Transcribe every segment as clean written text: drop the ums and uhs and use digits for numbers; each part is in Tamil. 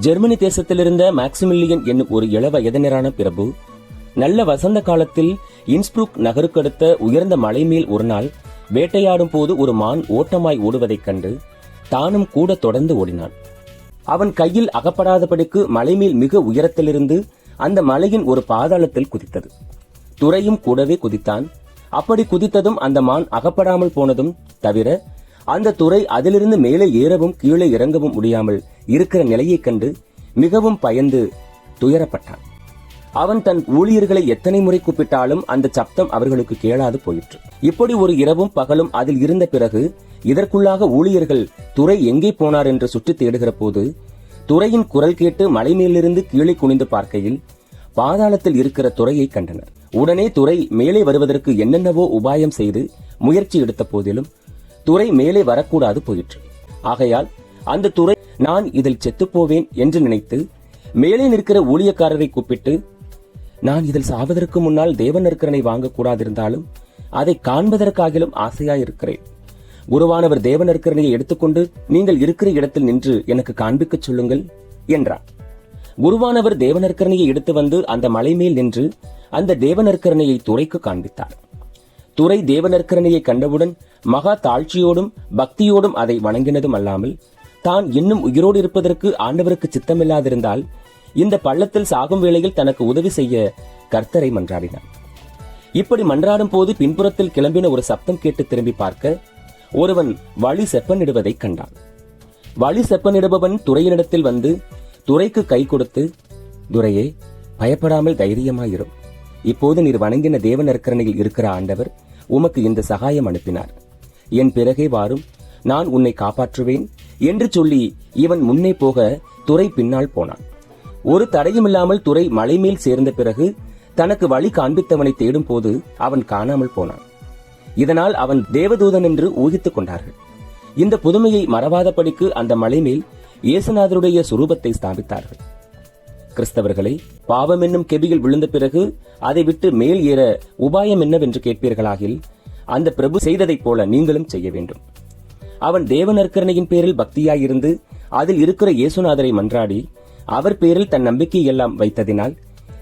ஜெர்மனி தேசத்திலிருந்த மேக்சிமில்லியன் என்னும் ஒரு இளவயதினரான பிரபு நல்ல வசந்த காலத்தில் இன்ஸ்புரூக் நகருக்கு அடுத்த உயர்ந்த மலை மேல் ஒரு நாள் வேட்டையாடும் போது ஒரு மான் ஓட்டமாய் ஓடுவதைக் கண்டு தானும் கூட தொடர்ந்து ஓடினான். அவன் கையில் அகப்படாதபடிக்கு மலைமேல் மிக உயரத்திலிருந்து அந்த மலையின் ஒரு பாதாளத்தில் குதித்தது. துரையும் கூடவே குதித்தான். அப்படி குதித்ததும் அந்த மான் அகப்படாமல் போனதும் தவிர அந்த துரை அதிலிருந்து மேலே ஏறவும் கீழே இறங்கவும் முடியாமல் இருக்கிற நிலையைக் கண்டு மிகவும் பயந்து துயரப்பட்டான். அவன் தன் ஊழியர்களை எத்தனை முறை கூப்பிட்டாலும் அந்த சப்தம் அவர்களுக்கு கேளாது போயிற்று. இப்படி ஒரு இரவும் பகலும் அதில் இருந்த பிறகு இதற்குள்ளாக ஊழியர்கள் துரை எங்கே போனார் என்று சுற்றி தேடுகிற போது துரையின் குரல் கேட்டு மலை மேலிருந்து கீழே குனிந்து பார்க்கையில் பாதாளத்தில் இருக்கிற துரையை கண்டனர். உடனே துரை மேலே வருவதற்கு என்னென்னவோ உபாயம் செய்து முயற்சி எடுத்த போதிலும் துரை மேலே வரக்கூடாது போயிற்று. ஆகையால் அந்த துரை நான் இதில் செத்துப்போவேன் என்று நினைத்து மேலே நிற்கிற ஊழியக்காரரை கூப்பிட்டு, நான் இதில் சாவதற்கு முன்னால் தேவ நற்கரனை வாங்கக்கூடாதிருந்தாலும் அதை காண்பதற்காகிலும் ஆசையாயிருக்கிறேன். குருவானவர் தேவ நற்கரனையை எடுத்துக்கொண்டு நீங்கள் இருக்கிற இடத்தில் நின்று எனக்கு காண்பிக்கச் சொல்லுங்கள் என்றார். குருவானவர் தேவ நற்கரனையை எடுத்து வந்து அந்த மலை மேல் நின்று அந்த தேவ நற்கரனையை துரைக்கு காண்பித்தார். துரை தேவ நற்கரனையை கண்டவுடன் மகா தாழ்ச்சியோடும் பக்தியோடும் அதை வணங்கினதும் அல்லாமல் தான் இன்னும் உயிரோடு இருப்பதற்கு ஆண்டவருக்கு சித்தமில்லாதிருந்தால் இந்த பள்ளத்தில் சாகும் வேளையில் தனக்கு உதவி செய்ய கர்த்தரை மன்றாடினார். இப்படி மன்றாடும் போது பின்புறத்தில் கிளம்பின ஒரு சப்தம் கேட்டு திரும்பி பார்க்க ஒருவன் வழி செப்பனிடுவதை கண்டான். வழி செப்பனிடுபவன் துரையினிடத்தில் வந்து துரைக்கு கை கொடுத்து, துரையே, பயப்படாமல் தைரியமாயிரும். இப்போது நீர் வணங்கின தேவ நற்கரனையில் இருக்கிற ஆண்டவர் உமக்கு இந்த சகாயம் அனுப்பினார். என் பிறகே வாரும், நான் உன்னை காப்பாற்றுவேன் என்று சொல்லி இவன் முன்னே போக துரை பின்னால் போனான். ஒரு தடையுமில்லாமல் துரை மலை மேல் சேர்ந்த பிறகு தனக்கு வழி காண்பித்தவனை தேடும் போது அவன் காணாமல் போனான். இதனால் அவன் தேவதூதன் என்று ஊகித்துக் கொண்டார்கள். இந்த புதுமையை மறவாதபடிக்கு அந்த மலை மேல் இயேசுநாதருடைய சுரூபத்தை ஸ்தாபித்தார்கள். கிறிஸ்தவர்களை, பாவம் என்னும் கெபியில் விழுந்த பிறகு அதை விட்டு மேல் ஏற உபாயம் என்னவென்று கேட்பீர்களாகில் அந்த பிரபு செய்ததைப் போல நீங்களும் செய்ய வேண்டும். அவன் தேவ நற்கரணையின் பேரில் பக்தியாயிருந்து அதில் இருக்கிற இயேசுநாதரை மன்றாடி அவர் பேரில் தன் நம்பிக்கையை எல்லாம் வைத்ததினால்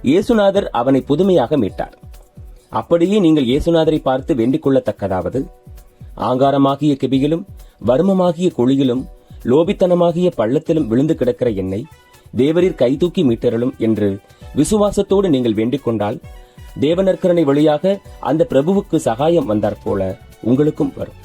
இயேசுநாதர் அவனை புதுமையாக மீட்டார். அப்படியே நீங்கள் இயேசுநாதரை பார்த்து வேண்டிக் கொள்ளத்தக்கதாவது, ஆங்காரமாகிய கெபியிலும் வர்மமாகிய குழியிலும் லோபித்தனமாகிய பள்ளத்திலும் விழுந்து கிடக்கிற என்னை தேவரீர் கைதூக்கி மீட்டருளும் என்று விசுவாசத்தோடு நீங்கள் வேண்டிக் கொண்டால் தேவ நற்கரணை வழியாக அந்த பிரபுவுக்கு சகாயம் வந்தாற் போல உங்களுக்கும் வரும்.